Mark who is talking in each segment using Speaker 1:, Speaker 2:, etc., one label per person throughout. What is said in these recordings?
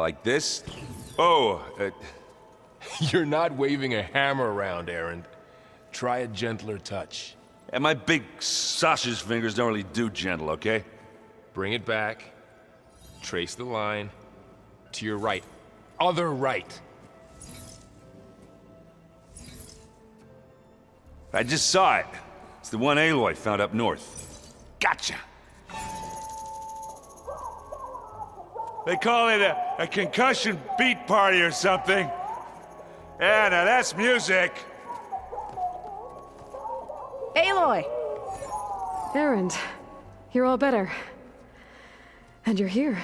Speaker 1: Like this? Oh,
Speaker 2: You're not waving a hammer around, Erend. Try a gentler touch.
Speaker 1: and my big sausage fingers don't really do gentle, okay?
Speaker 2: Bring it back. Trace the line. To your right. Other right.
Speaker 1: I just saw it. It's the one Aloy found up north. Gotcha! They call it a concussion beat party or something. Yeah, now that's music.
Speaker 3: Aloy!
Speaker 4: Erend, you're all better. And you're here.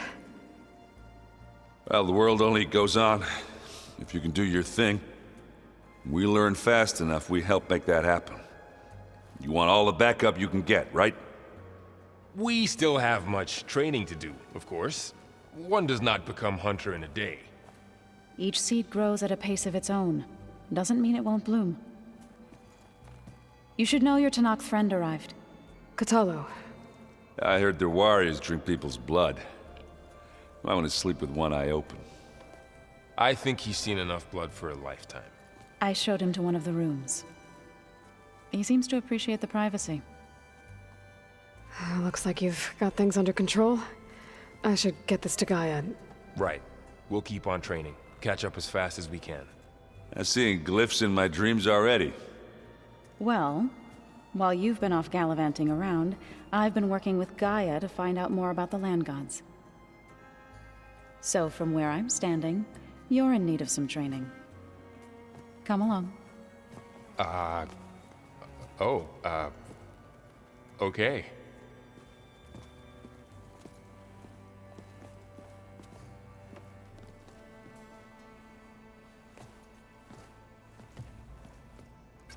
Speaker 1: Well, the world only goes on if you can do your thing. We learn fast enough, we help make that happen. You want all the backup you can get, right?
Speaker 2: We still have much training to do, of course. One does not become hunter in a day.
Speaker 3: Each seed grows at a pace of its own. Doesn't mean it won't bloom. You should know your Tenakth friend arrived.
Speaker 4: Kotallo.
Speaker 1: I heard their warriors drink people's blood. I want to sleep with one eye open.
Speaker 2: I think he's seen enough blood for a lifetime.
Speaker 3: I showed him to one of the rooms. He seems to appreciate the privacy.
Speaker 4: Looks like you've got things under control. I should get this to Gaia.
Speaker 2: Right. We'll keep on training. Catch up as fast as we can.
Speaker 1: I'm seeing glyphs in my dreams already.
Speaker 3: Well, while you've been off gallivanting around, I've been working with Gaia to find out more about the land gods. So from where I'm standing, you're in need of some training. Come along.
Speaker 2: Okay.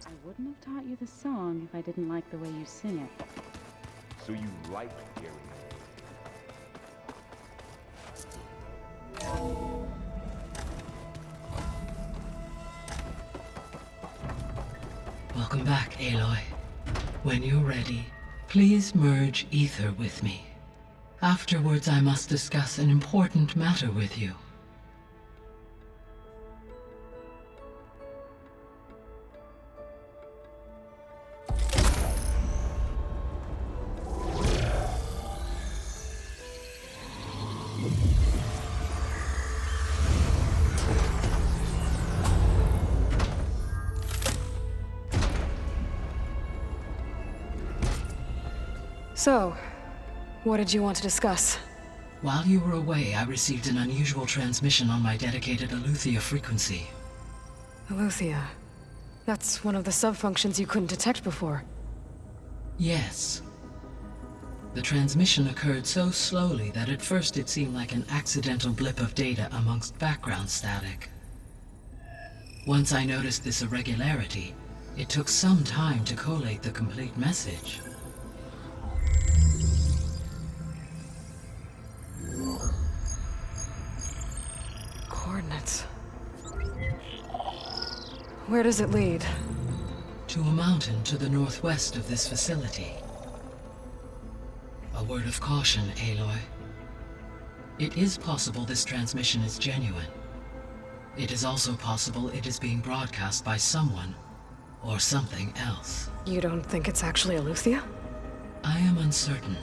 Speaker 3: I wouldn't have taught you the song if I didn't like the way you sing it.
Speaker 2: So you like Gary?
Speaker 5: Welcome back, Aloy. When you're ready, please merge ether with me. Afterwards, I must discuss an important matter with you.
Speaker 4: So, what did you want to discuss?
Speaker 5: While you were away, I received an unusual transmission on my dedicated Eleuthia frequency.
Speaker 4: Eleuthia. That's one of the sub-functions you couldn't detect before.
Speaker 5: Yes. The transmission occurred so slowly that at first it seemed like an accidental blip of data amongst background static. Once I noticed this irregularity, it took some time to collate the complete message.
Speaker 4: Coordinates. Where does it lead?
Speaker 5: To a mountain to the northwest of this facility. A word of caution, Aloy. It is possible this transmission is genuine. It is also possible it is being broadcast by someone or something else.
Speaker 4: You don't think it's actually Eleuthia?
Speaker 5: I am uncertain.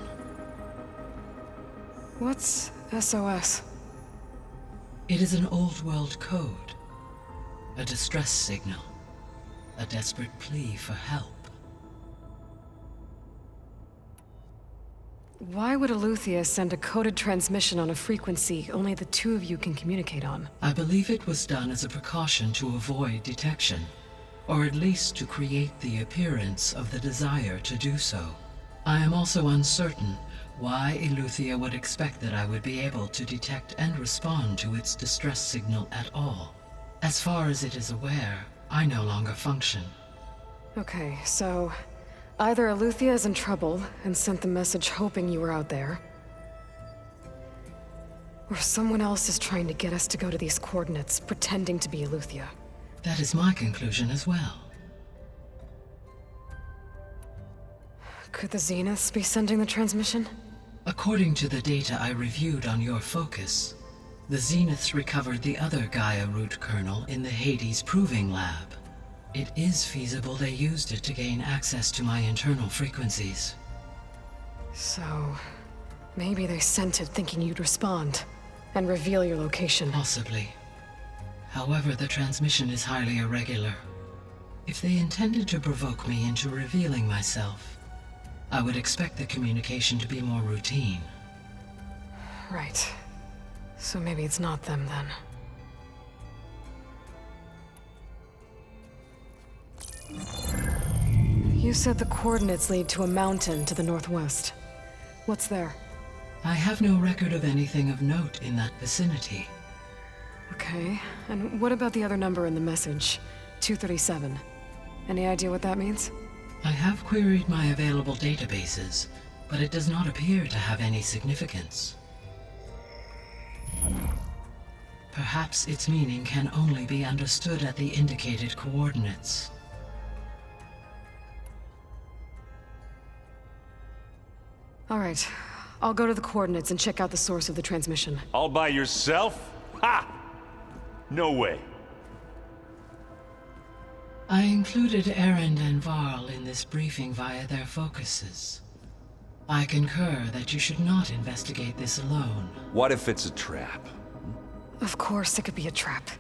Speaker 4: What's SOS?
Speaker 5: It is an old world code. A distress signal. A desperate plea for help.
Speaker 4: Why would Eleuthia send a coded transmission on a frequency only the two of you can communicate on?
Speaker 5: I believe it was done as a precaution to avoid detection, or at least to create the appearance of the desire to do so. I am also uncertain why Eleuthia would expect that I would be able to detect and respond to its distress signal at all. As far as it is aware, I no longer function.
Speaker 4: Okay, so either Eleuthia is in trouble and sent the message hoping you were out there, or someone else is trying to get us to go to these coordinates, pretending to be Eleuthia.
Speaker 5: That is my conclusion as well.
Speaker 4: Could the Zeniths be sending the transmission?
Speaker 5: According to the data I reviewed on your focus, The Zeniths recovered the other Gaia root kernel in the Hades Proving Lab. It is feasible they used it to gain access to my internal frequencies.
Speaker 4: So, maybe they sent it thinking you'd respond and reveal your location.
Speaker 5: Possibly. However, the transmission is highly irregular. If they intended to provoke me into revealing myself, I would expect the communication to be more routine.
Speaker 4: Right. So maybe it's not them then. You said the coordinates lead to a mountain to the northwest. What's there?
Speaker 5: I have no record of anything of note in that vicinity.
Speaker 4: Okay, and what about the other number in the message? 237. Any idea what that means?
Speaker 5: I have queried my available databases, but it does not appear to have any significance. Perhaps its meaning can only be understood at the indicated coordinates.
Speaker 4: All right, I'll go to the coordinates and check out the source of the transmission.
Speaker 1: All by yourself? Ha! No way.
Speaker 5: I included Erend and Varl in this briefing via their focuses. I concur that you should not investigate this alone.
Speaker 1: What if it's a trap?
Speaker 4: Of course it could be a trap.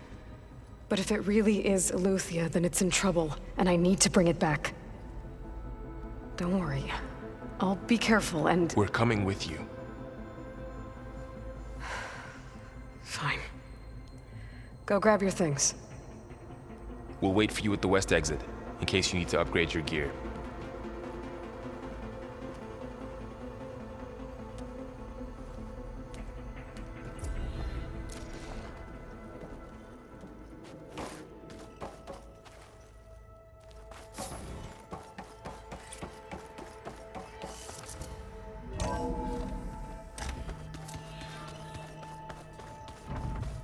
Speaker 4: But if it really is Eleuthia, then it's in trouble, and I need to bring it back. Don't worry. I'll be careful and...
Speaker 2: We're coming with you.
Speaker 4: Fine. Go grab your things.
Speaker 2: We'll wait for you at the west exit, in case you need to upgrade your gear.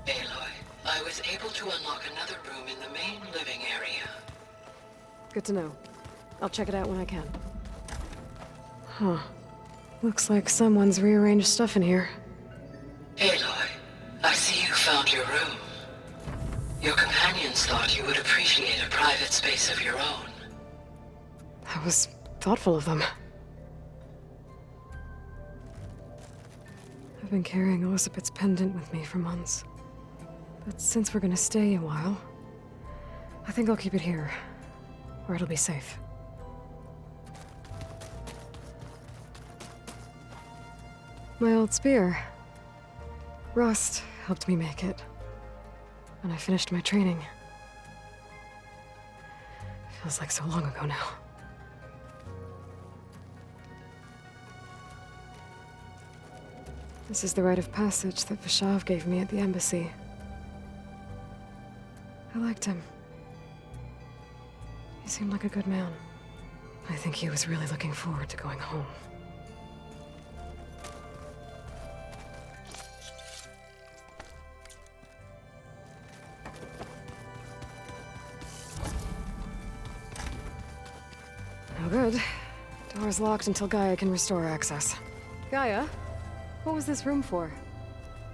Speaker 5: Aloy, I was able to unlock another room in the main living area.
Speaker 4: Good to know. I'll check it out when I can. Huh. Looks like someone's rearranged stuff in here.
Speaker 5: Aloy, I see you found your room. Your companions thought you would appreciate a private space of your own.
Speaker 4: That was thoughtful of them. I've been carrying Elizabeth's pendant with me for months. But since we're gonna stay a while, I think I'll keep it here, where it'll be safe. My old spear. Rust helped me make it. When I finished my training. Feels like so long ago now. This is the rite of passage that Vashav gave me at the embassy. I liked him. He seemed like a good man. I think he was really looking forward to going home. No good. Door's locked until Gaia can restore access. Gaia? What was this room for?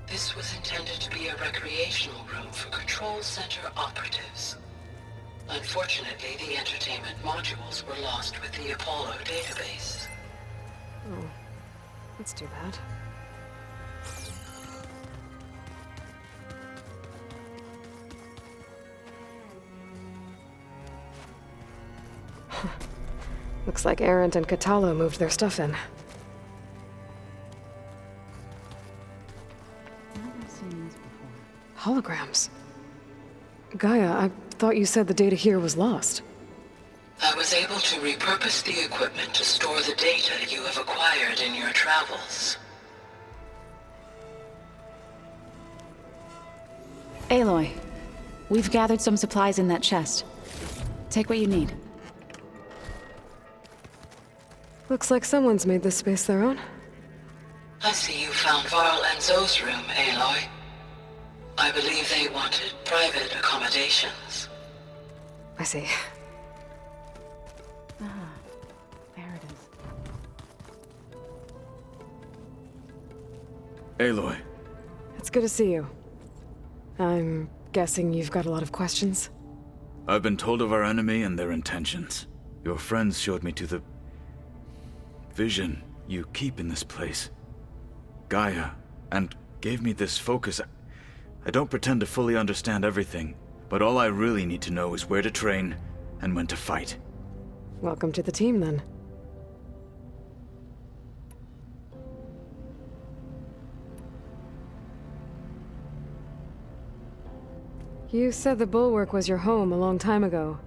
Speaker 5: This was intended to be a recreational room for Control Center operatives. Unfortunately, the entertainment modules were lost with the Apollo database.
Speaker 4: Oh, that's too bad. Looks like Erend and Katalo moved their stuff in.
Speaker 3: Never seen this before.
Speaker 4: Holograms. Gaia, I thought you said the data here was lost.
Speaker 5: I was able to repurpose the equipment to store the data you have acquired in your travels.
Speaker 3: Aloy, we've gathered some supplies in that chest. Take what you need.
Speaker 4: Looks like someone's made this space their own.
Speaker 5: I see you found Varl and Zoe's room, Aloy. I believe they wanted private accommodations.
Speaker 4: I see.
Speaker 3: Ah, there it is.
Speaker 6: Aloy,
Speaker 4: It's good to see you. I'm guessing you've got a lot of questions?
Speaker 6: I've been told of our enemy and their intentions. Your friends showed me to the vision you keep in this place, Gaia, and gave me this focus. I don't pretend to fully understand everything, but all I really need to know is where to train and when to fight.
Speaker 4: Welcome to the team, then. You said the Bulwark was your home a long time ago.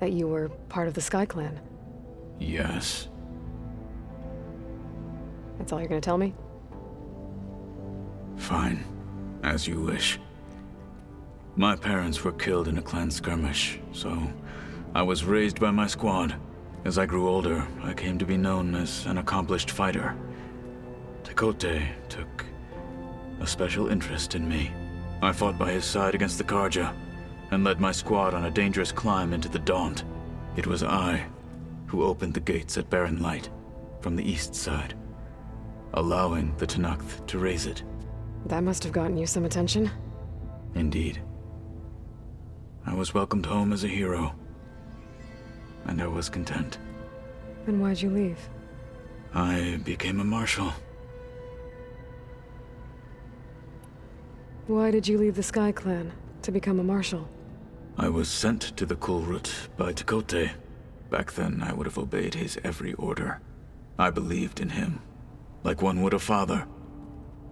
Speaker 4: That you were part of the Sky Clan.
Speaker 6: Yes.
Speaker 4: That's all you're gonna tell me?
Speaker 6: Fine. As you wish. My parents were killed in a clan skirmish, so I was raised by my squad. As I grew older, I came to be known as an accomplished fighter. Tekote took a special interest in me. I fought by his side against the Karja, and led my squad on a dangerous climb into the Daunt. It was I who opened the gates at Barren Light, from the east side, allowing the Tenakth to raise it.
Speaker 4: That must have gotten you some attention.
Speaker 6: Indeed. I was welcomed home as a hero, and I was content.
Speaker 4: Then why'd you leave?
Speaker 6: I became a marshal.
Speaker 4: Why did you leave the Sky Clan to become a marshal?
Speaker 6: I was sent to the Kulrut by Tekote. Back then, I would have obeyed his every order. I believed in him, like one would a father.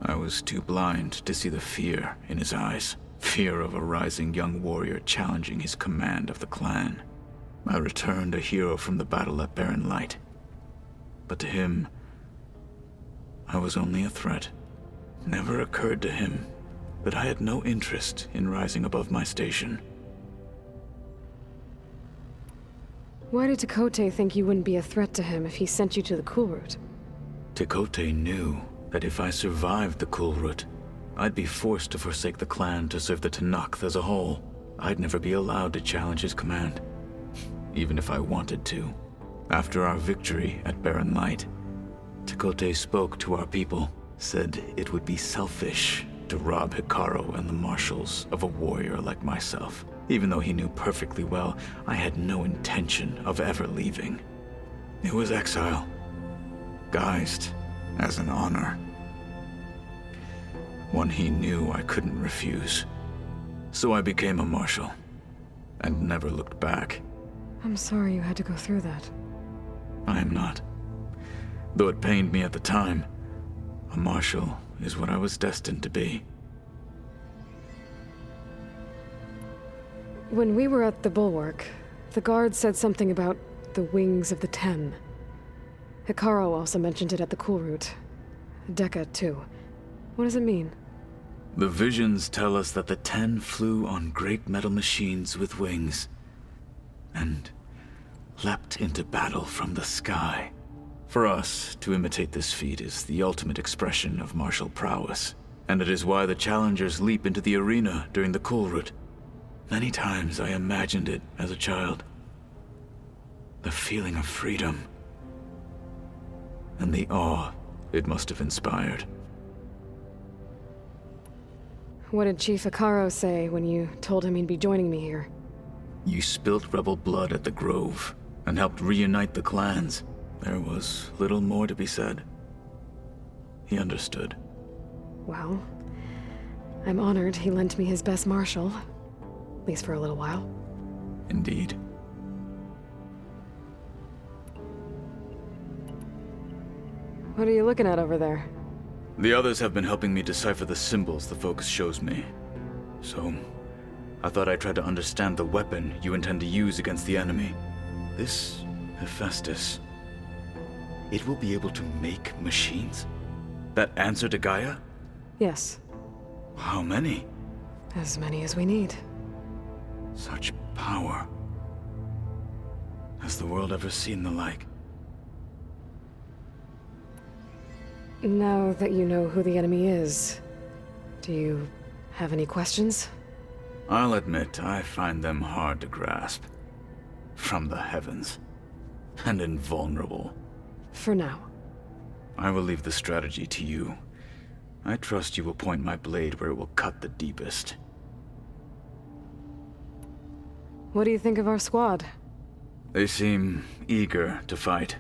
Speaker 6: I was too blind to see the fear in his eyes. Fear of a rising young warrior challenging his command of the clan. I returned a hero from the battle at Barren Light. But to him, I was only a threat. Never occurred to him that I had no interest in rising above my station.
Speaker 4: Why did Tekote think you wouldn't be a threat to him if he sent you to the Kulrut?
Speaker 6: Tekote knew that if I survived the Kulrut, I'd be forced to forsake the clan to serve the Tenakth as a whole. I'd never be allowed to challenge his command, even if I wanted to. After our victory at Barren Light, Tekote spoke to our people, said it would be selfish to rob Hekarro and the marshals of a warrior like myself. Even though he knew perfectly well I had no intention of ever leaving. It was exile, guised as an honor. One he knew I couldn't refuse. So I became a marshal, and never looked back.
Speaker 4: I'm sorry you had to go through that.
Speaker 6: I am not. Though it pained me at the time, a marshal is what I was destined to be.
Speaker 4: When we were at the Bulwark, the guard said something about the Wings of the Ten. Hekarro also mentioned it at the Kulrut. Dekka, too. What does it mean?
Speaker 6: The visions tell us that the Ten flew on great metal machines with wings, and leapt into battle from the sky. For us, to imitate this feat is the ultimate expression of martial prowess, and it is why the challengers leap into the arena during the Kulrut. Many times I imagined it as a child. The feeling of freedom, and the awe it must have inspired.
Speaker 4: What did Chief Hekarro say when you told him he'd be joining me here?
Speaker 6: You spilt rebel blood at the Grove, and helped reunite the clans. There was little more to be said. He understood.
Speaker 4: Well, I'm honored he lent me his best marshal. At least for a little while.
Speaker 6: Indeed.
Speaker 4: What are you looking at over there?
Speaker 6: The others have been helping me decipher the symbols the Focus shows me. So, I thought I'd try to understand the weapon you intend to use against the enemy. This Hephaestus, it will be able to make machines? That answer to Gaia?
Speaker 4: Yes,
Speaker 6: How many?
Speaker 4: as many as we need.
Speaker 6: Such power. Has the world ever seen the like?
Speaker 4: Now that you know who the enemy is, do you have any questions?
Speaker 6: I'll admit, I find them hard to grasp. From the heavens. And invulnerable.
Speaker 4: For now.
Speaker 6: I will leave the strategy to you. I trust you will point my blade where it will cut the deepest.
Speaker 4: What do you think of our squad?
Speaker 6: They seem eager to fight.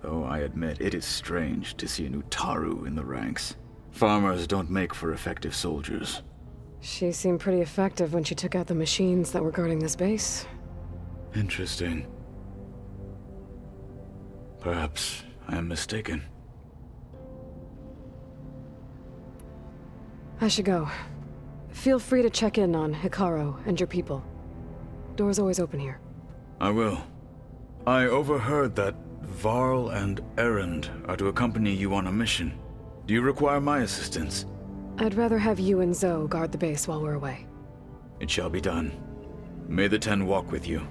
Speaker 6: Though I admit it is strange to see an Utaru in the ranks. Farmers don't make for effective soldiers.
Speaker 4: She seemed pretty effective when she took out the machines that were guarding this base.
Speaker 6: Interesting. Perhaps I am mistaken.
Speaker 4: I should go. Feel free to check in on Hikaru and your people. Door's always open here.
Speaker 6: I will. I overheard that Varl and Erend are to accompany you on a mission. Do you require my assistance?
Speaker 4: I'd rather have you and Zoe guard the base while we're away.
Speaker 6: It shall be done. May the Ten walk with you.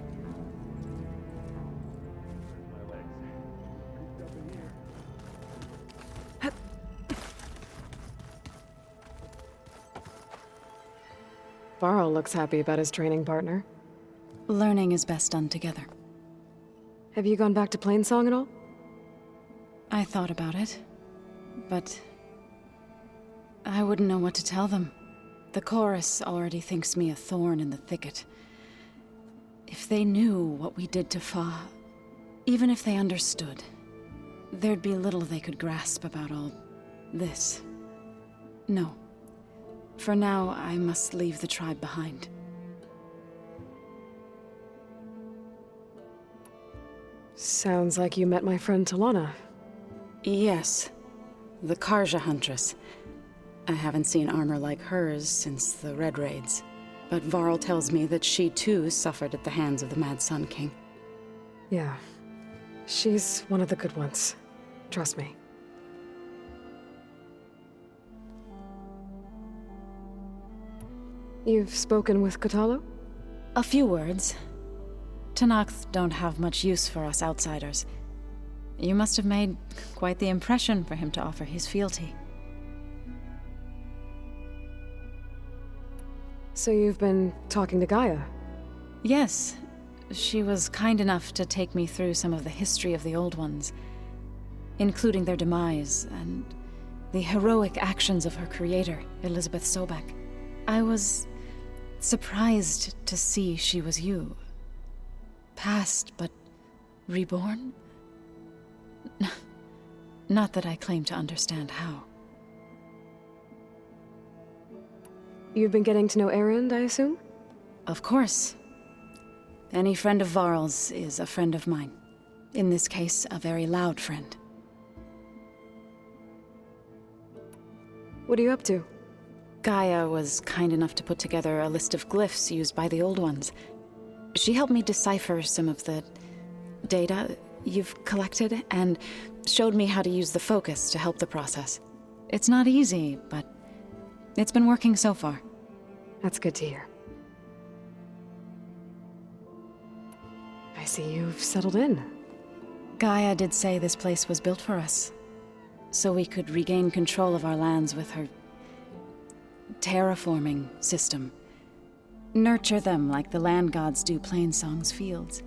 Speaker 4: Varl looks happy about his training partner.
Speaker 3: Learning is best done together.
Speaker 4: Have you gone back to Plainsong at all?
Speaker 3: I thought about it, but I wouldn't know what to tell them. The chorus already thinks me a thorn in the thicket. If they knew what we did to Fa, even if they understood, there'd be little they could grasp about all this. No. For now, I must leave the tribe behind.
Speaker 4: Sounds like you met my friend Talana.
Speaker 3: Yes, the Karja Huntress. I haven't seen armor like hers since the Red Raids, but Varl tells me that she too suffered at the hands of the Mad Sun King.
Speaker 4: Yeah. She's one of the good ones. Trust me. You've spoken with Kotallo?
Speaker 3: A few words. Tenakth don't have much use for us outsiders. You must have made quite the impression for him to offer his fealty.
Speaker 4: So you've been talking to Gaia?
Speaker 3: Yes. She was kind enough to take me through some of the history of the Old Ones, including their demise and the heroic actions of her creator, Elizabeth Sobek. I was surprised to see she was you. Past, but reborn? Not that I claim to understand how.
Speaker 4: You've been getting to know Erend, I assume?
Speaker 3: Of course. Any friend of Varl's is a friend of mine. In this case, a very loud friend.
Speaker 4: What are you up to?
Speaker 3: Gaia was kind enough to put together a list of glyphs used by the Old Ones. She helped me decipher some of the data you've collected, and showed me how to use the focus to help the process. It's not easy, but it's been working so far.
Speaker 4: That's good to hear. I see you've settled in.
Speaker 3: Gaia did say this place was built for us, so we could regain control of our lands with her terraforming system. Nurture them like the land gods do Plainsong's fields.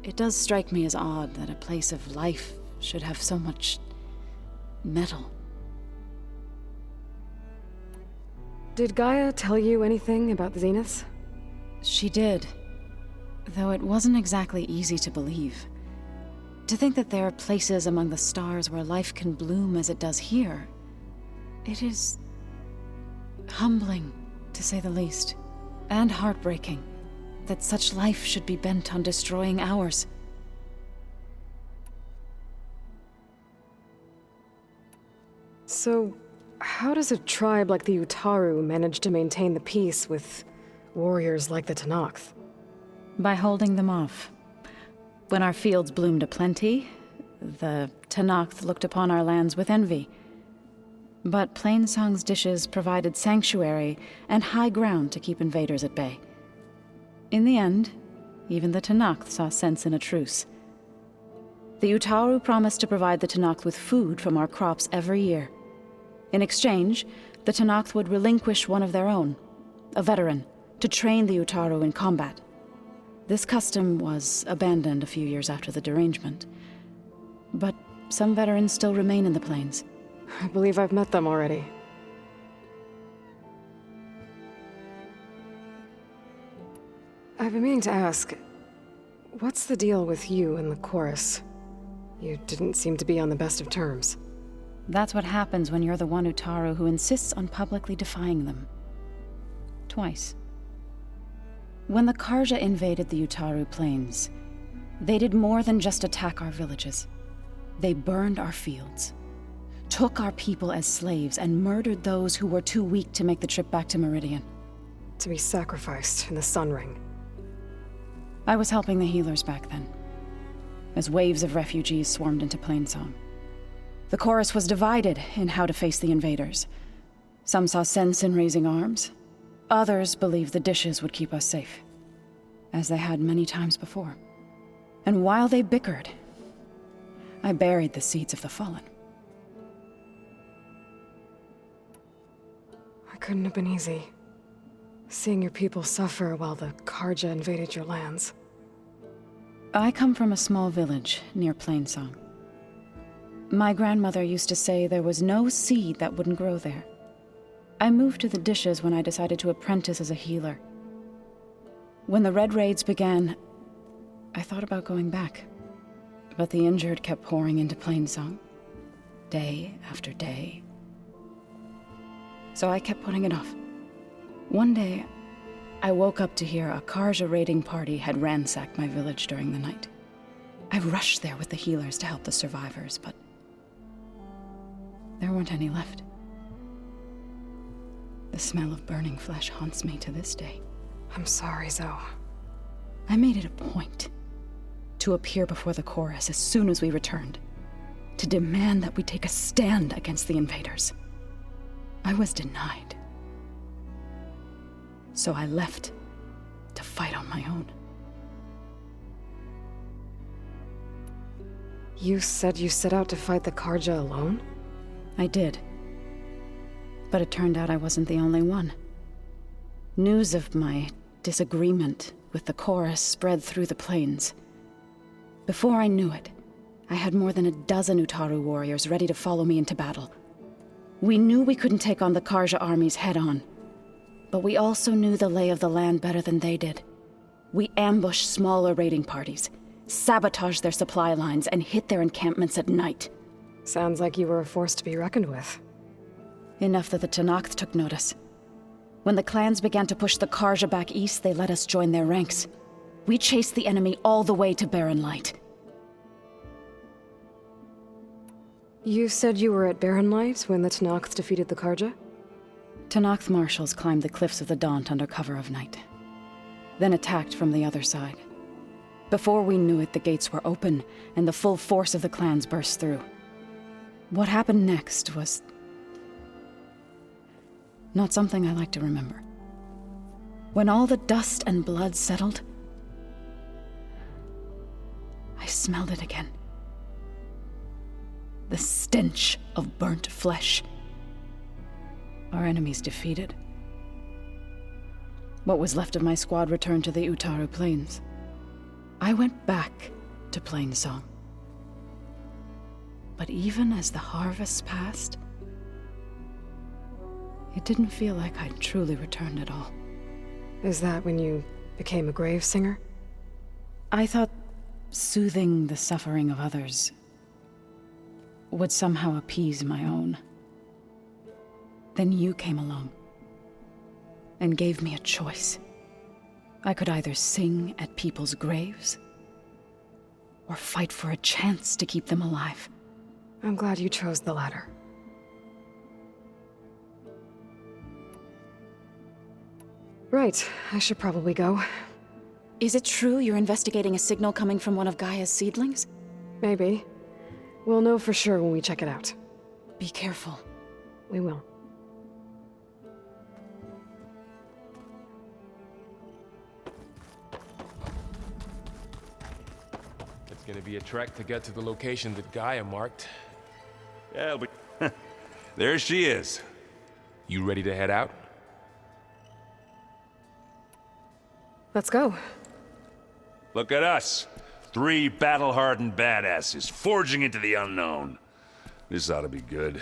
Speaker 3: It does strike me as odd that a place of life should have so much metal.
Speaker 4: Did Gaia tell you anything about the Zeniths?
Speaker 3: She did, though it wasn't exactly easy to believe. To think that there are places among the stars where life can bloom as it does here, it is humbling, to say the least, and heartbreaking that such life should be bent on destroying ours.
Speaker 4: So, how does a tribe like the Utaru manage to maintain the peace with warriors like the Tenakth?
Speaker 3: By holding them off. When our fields bloomed aplenty, the Tenakth looked upon our lands with envy. But Plainsong's dishes provided sanctuary and high ground to keep invaders at bay. In the end, even the Tenakth saw sense in a truce. The Utaru promised to provide the Tenakth with food from our crops every year. In exchange, the Tenakth would relinquish one of their own, a veteran, to train the Utaru in combat. This custom was abandoned a few years after the derangement, but some veterans still remain in the plains.
Speaker 4: I believe I've met them already. I've been meaning to ask, what's the deal with you and the chorus? You didn't seem to be on the best of terms.
Speaker 3: That's what happens when you're the one Utaru who insists on publicly defying them. Twice. When the Karja invaded the Utaru plains, they did more than just attack our villages. They burned our fields, took our people as slaves, and murdered those who were too weak to make the trip back to Meridian.
Speaker 4: To be sacrificed in the Sun Ring.
Speaker 3: I was helping the healers back then, as waves of refugees swarmed into Plainsong. The chorus was divided in how to face the invaders. Some saw sense in raising arms. Others believed the dishes would keep us safe, as they had many times before. And while they bickered, I buried the seeds of the fallen.
Speaker 4: It couldn't have been easy. Seeing your people suffer while the Karja invaded your lands.
Speaker 3: I come from a small village near Plainsong. My grandmother used to say there was no seed that wouldn't grow there. I moved to the dishes when I decided to apprentice as a healer. When the Red Raids began, I thought about going back. But the injured kept pouring into Plainsong, day after day. So I kept putting it off. One day, I woke up to hear a Karja raiding party had ransacked my village during the night. I rushed there with the healers to help the survivors, but there weren't any left. The smell of burning flesh haunts me to this day.
Speaker 4: I'm sorry, Zoe.
Speaker 3: I made it a point to appear before the chorus as soon as we returned, to demand that we take a stand against the invaders. I was denied. So I left to fight on my own.
Speaker 4: You said you set out to fight the Karja alone?
Speaker 3: I did. But it turned out I wasn't the only one. News of my disagreement with the chorus spread through the plains. Before I knew it, I had more than a dozen Utaru warriors ready to follow me into battle. We knew we couldn't take on the Karja armies head-on, but we also knew the lay of the land better than they did. We ambushed smaller raiding parties, sabotaged their supply lines, and hit their encampments at night.
Speaker 4: Sounds like you were a force to be reckoned with.
Speaker 3: Enough that the Tenakth took notice. When the clans began to push the Karja back east, they let us join their ranks. We chased the enemy all the way to Barren Light.
Speaker 4: You said you were at Barren Light when the Tenakth defeated the Karja?
Speaker 3: Tenakth marshals climbed the cliffs of the Daunt under cover of night, then attacked from the other side. Before we knew it, the gates were open, and the full force of the clans burst through. What happened next was not something I like to remember. When all the dust and blood settled, I smelled it again. The stench of burnt flesh. Our enemies defeated. What was left of my squad returned to the Utaru Plains. I went back to Plainsong. But even as the harvest passed, it didn't feel like I'd truly returned at all.
Speaker 4: Is that when you became a grave singer?
Speaker 3: I thought soothing the suffering of others would somehow appease my own. Then you came along and gave me a choice. I could either sing at people's graves or fight for a chance to keep them alive.
Speaker 4: I'm glad you chose the latter. Right, I should probably go.
Speaker 3: Is it true you're investigating a signal coming from one of Gaia's seedlings?
Speaker 4: Maybe. We'll know for sure when we check it out.
Speaker 3: Be careful.
Speaker 4: We will.
Speaker 2: It's gonna be a trek to get to the location that Gaia marked.
Speaker 1: Yeah, but there she is.
Speaker 2: You ready to head out?
Speaker 4: Let's go.
Speaker 1: Look at us. 3 battle-hardened badasses forging into the unknown. This ought to be good.